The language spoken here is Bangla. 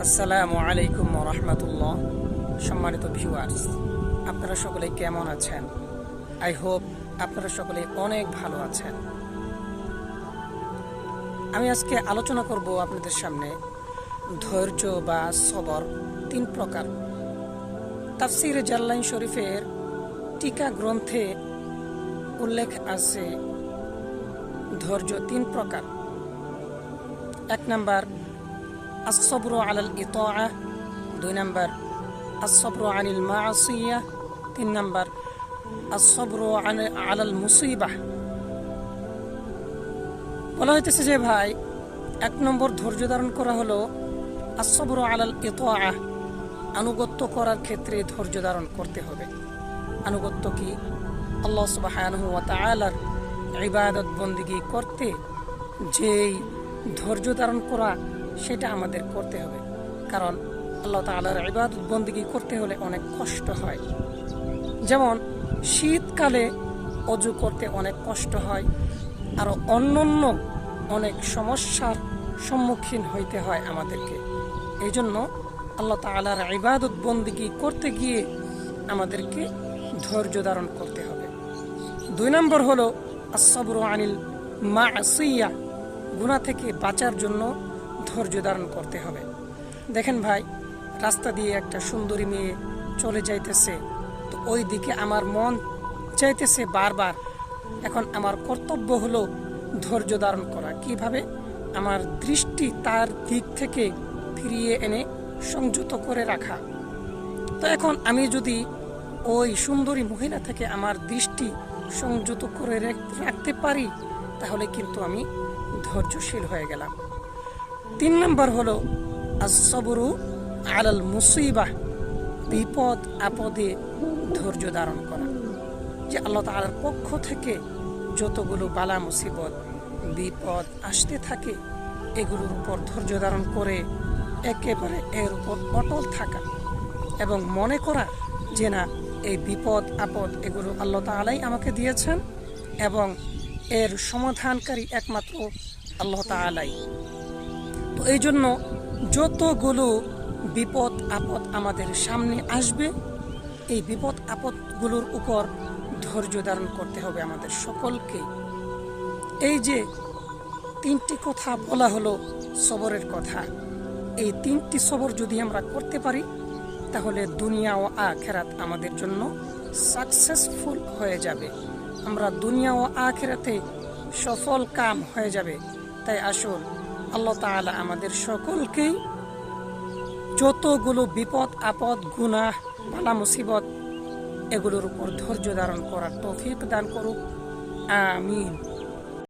আসসালামু আলাইকুম ওয়া রাহমাতুল্লাহ। সম্মানিত ভিউয়ার্স, আপনারা সকলে কেমন আছেন? আই হোপ আপনারা সকলে অনেক ভালো আছেন। আমি আজকে আলোচনা করব আপনাদের সামনে ধৈর্য বা সবর তিন প্রকার। তাফসীরে জালালাইন শরীফের টিকা গ্রন্থে উল্লেখ আছে ধৈর্য তিন প্রকার। এক নাম্বার الصبر على الإطاعة, 2 নাম্বার الصبر عن المعصية, 3 নাম্বার الصبر على المصيبة। বলা হইতেছে যে ভাই, 1 নম্বর ধৈর্য ধারণ করা হলো الصبر على الإطاعة, আনুগত্য করার ক্ষেত্রে ধৈর্য ধারণ করতে হবে। আনুগত্য কি? আল্লাহ সুবহানাহু ওয়া তাআলার ইবাদত বন্দেগী করতে যেই ধৈর্য ধারণ করা, সেটা আমাদের করতে হবে। কারণ আল্লাহ তাআলার ইবাদত বন্দেগী করতে হলে অনেক কষ্ট হয়। যেমন শীতকালে অজু করতে অনেক কষ্ট হয়, আর অন্যান্য অনেক সমস্যার সম্মুখীন হইতে হয় আমাদেরকে। এই জন্য আল্লাহ তাআলার ইবাদত বন্দেগী করতে গিয়ে আমাদেরকে ধৈর্য ধারণ করতে হবে। 2 নম্বর হলো আস-সাবরু আনিল মা'সিয়া, গুনাহ থেকে বাঁচার জন্য ধৈর্য ধারণ করতে হবে। দেখেন ভাই, রাস্তা দিয়ে একটা সুন্দরী মেয়ে চলে যাইতেছে, তো ওই দিকে আমার মন চাইতেছে বারবার। এখন আমার কর্তব্য হলো ধৈর্য ধারণ করা। কিভাবে? আমার দৃষ্টি তার দিক থেকে ফিরিয়ে এনে সংযত করে রাখা। তো এখন আমি যদি ওই সুন্দরী মহিলা থেকে আমার দৃষ্টি সংযত করে রাখতে পারি, তাহলে কিন্তু আমি ধৈর্যশীল হয়ে গেলাম। 3 নম্বর হলো আস-সাবরু আলাল মুসিবাহ, বিপদ আপদে ধৈর্য ধারণ করা। যে আল্লাহ তাআলার পক্ষ থেকে যতগুলো বালা মুসিবত বিপদ আসতে থাকে, এগুলোর উপর ধৈর্য ধারণ করে একেবারে এর উপর অটল থাকা এবং মনে করা যে না, এই বিপদ আপদ এগুলো আল্লাহ তাআলাই আমাকে দিয়েছেন এবং এর সমাধানকারী একমাত্র আল্লাহ তাআলাই। তো এই জন্য যতগুলো বিপদ আপদ আমাদের সামনে আসবে, এই বিপদ আপদগুলোর উপর ধৈর্য ধারণ করতে হবে আমাদের সকলকে। এই যে 3টি কথা বলা হলো সবরের কথা, এই 3টি সবর যদি আমরা করতে পারি, তাহলে দুনিয়া ও আখিরাত আমাদের জন্য সাকসেসফুল হয়ে যাবে। আমরা দুনিয়া ও আখিরাতে সফল কাম হয়ে যাবে। তাই আসুন আল্লাহ তাআলা আমাদের সকলকেই যতগুলো বিপদ আপদ গুনাহ বালা মুসিবত এগুলোর উপর ধৈর্য ধারণ করার তৌফিক দান করুক। আমিন।